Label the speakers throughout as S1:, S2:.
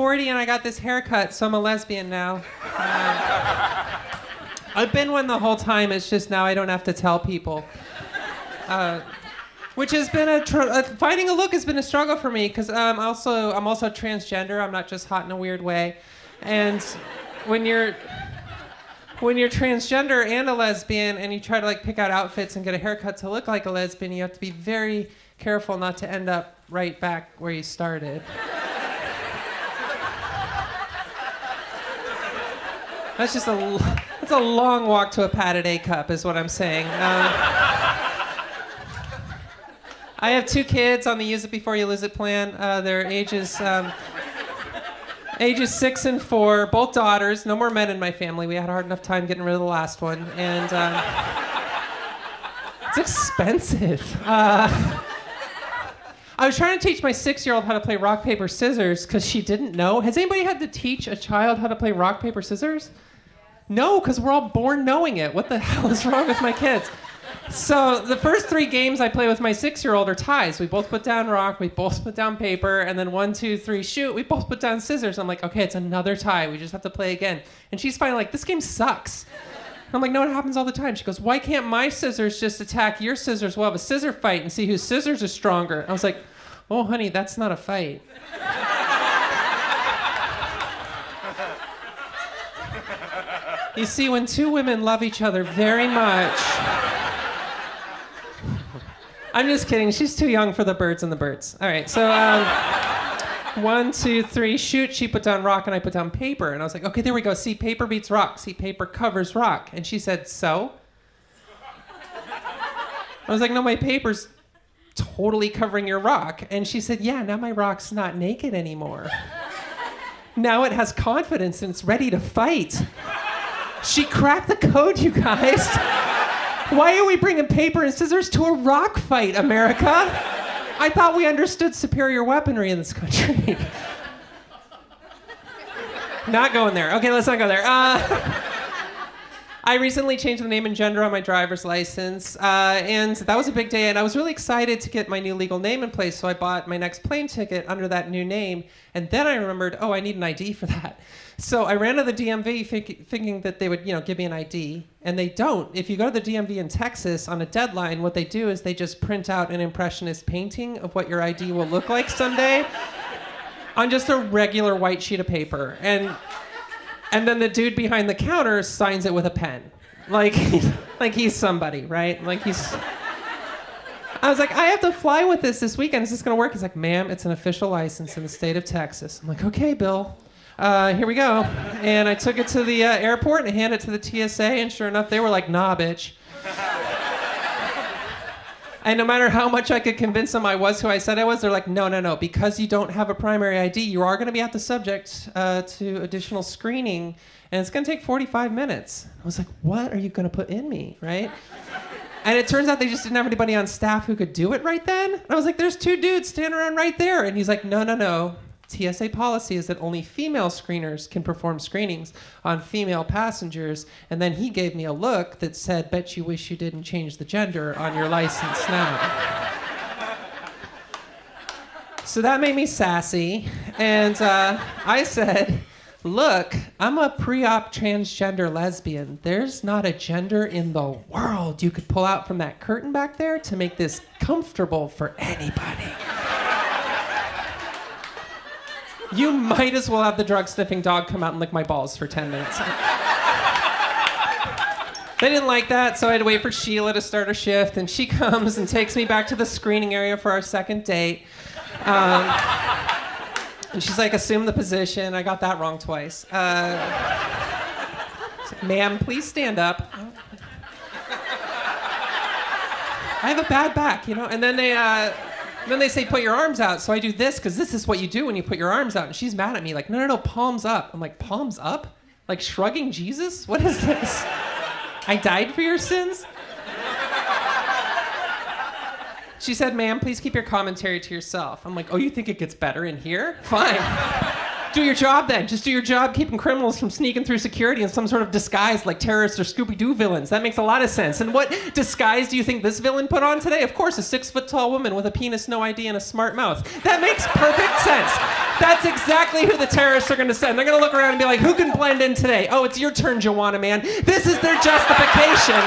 S1: 40 and I got this haircut, so I'm a lesbian now. I've been one the whole time. It's just now I don't have to tell people. Which has been finding a look has been a struggle for me because I'm also transgender. I'm not just hot in a weird way. And when you're transgender and a lesbian and you try to like pick out outfits and get a haircut to look like a lesbian, you have to be very careful not to end up right back where you started. That's a long walk to a padded A cup is what I'm saying. I have 2 kids on the use it before you lose it plan. Their ages 6 and 4, both daughters. No more men in my family. We had a hard enough time getting rid of the last one. And it's expensive. I was trying to teach my 6-year-old how to play rock, paper, scissors because she didn't know. Has anybody had to teach a child how to play rock, paper, scissors? No, because we're all born knowing it. What the hell is wrong with my kids? So the first 3 games I play with my 6-year-old are ties. We both put down rock, we both put down paper, and then 1, 2, 3, shoot, we both put down scissors. I'm like, okay, it's another tie. We just have to play again. And she's finally like, this game sucks. I'm like, no, it happens all the time. She goes, why can't my scissors just attack your scissors? We'll have a scissor fight and see whose scissors are stronger. I was like, oh, honey, that's not a fight. You see, when 2 women love each other very much... I'm just kidding. She's too young for the birds and the birds. All right, so 1, 2, 3, shoot. She put down rock and I put down paper. And I was like, okay, there we go. See, paper beats rock. See, paper covers rock. And she said, so? I was like, no, my paper's totally covering your rock. And she said, yeah, now my rock's not naked anymore. Now it has confidence and it's ready to fight. She cracked the code, you guys. Why are we bringing paper and scissors to a rock fight, America? I thought we understood superior weaponry in this country. Not going there. Okay, let's not go there. I recently changed the name and gender on my driver's license, and that was a big day, and I was really excited to get my new legal name in place, so I bought my next plane ticket under that new name, and then I remembered, oh, I need an ID for that. So I ran to the DMV thinking that they would, give me an ID, and they don't. If you go to the DMV in Texas on a deadline, what they do is they just print out an impressionist painting of what your ID will look like someday on just a regular white sheet of paper. And then the dude behind the counter signs it with a pen. Like he's somebody, right? I was like, I have to fly with this weekend. Is this going to work? He's like, ma'am, it's an official license in the state of Texas. I'm like, okay, Bill. Here we go. And I took it to the airport and handed it to the TSA, and sure enough, they were like, nah, bitch. And no matter how much I could convince them I was who I said I was, they're like, no. Because you don't have a primary ID, you are going to be at the subject to additional screening, and it's going to take 45 minutes. I was like, what are you going to put in me, right? And it turns out they just didn't have anybody on staff who could do it right then. And I was like, there's 2 dudes standing around right there. And he's like, no. TSA policy is that only female screeners can perform screenings on female passengers. And then he gave me a look that said, bet you wish you didn't change the gender on your license now. So that made me sassy. And I said, look, I'm a pre-op transgender lesbian. There's not a gender in the world you could pull out from that curtain back there to make this comfortable for anybody. You might as well have the drug-sniffing dog come out and lick my balls for 10 minutes. They didn't like that, so I had to wait for Sheila to start her shift, and she comes and takes me back to the screening area for our second date. And she's like, assume the position. I got that wrong twice. Like, ma'am, please stand up. I have a bad back, And then they say, put your arms out. So I do this, because this is what you do when you put your arms out. And she's mad at me, like, no, palms up. I'm like, palms up? Like shrugging Jesus? What is this? I died for your sins? She said, ma'am, please keep your commentary to yourself. I'm like, oh, you think it gets better in here? Fine. Do your job then. Just do your job keeping criminals from sneaking through security in some sort of disguise like terrorists or Scooby-Doo villains. That makes a lot of sense. And what disguise do you think this villain put on today? Of course, a 6-foot-tall woman with a penis, no ID, and a smart mouth. That makes perfect sense. That's exactly who the terrorists are going to send. They're going to look around and be like, who can blend in today? Oh, it's your turn, Joanna, man. This is their justification.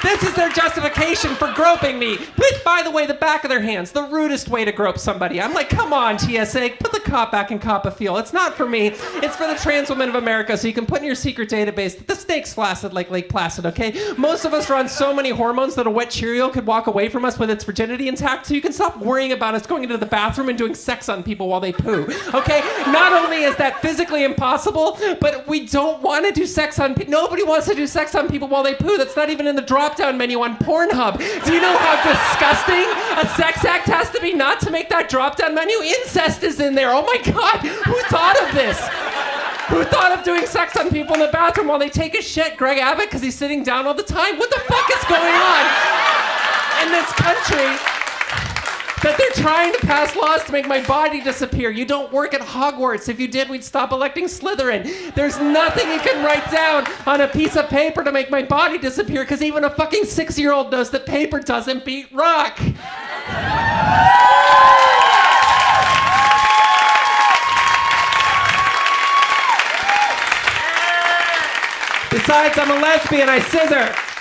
S1: This is their justification for groping me. With, by the way, the back of their hands. The rudest way to grope somebody. I'm like, come on, TSA. Put the cop back in Copperfield. It's not for me. It's for the trans women of America, so you can put in your secret database that the snake's flaccid like Lake Placid, okay? Most of us are on so many hormones that a wet Cheerio could walk away from us with its virginity intact, so you can stop worrying about us going into the bathroom and doing sex on people while they poo, okay? Not only is that physically impossible, but we don't want to do sex on people. Nobody wants to do sex on people while they poo. That's not even in the drop-down menu on Pornhub. Do you know how disgusting a sex act has to be not to make that drop-down menu? Incest is in there. Oh my God, who thought of this? Who thought of doing sex on people in the bathroom while they take a shit? Greg Abbott, because he's sitting down all the time? What the fuck is going on in this country that they're trying to pass laws to make my body disappear? You don't work at Hogwarts. If you did, we'd stop electing Slytherin. There's nothing you can write down on a piece of paper to make my body disappear, because even a fucking 6-year-old knows that paper doesn't beat rock. Besides, I'm a lesbian, I scissor.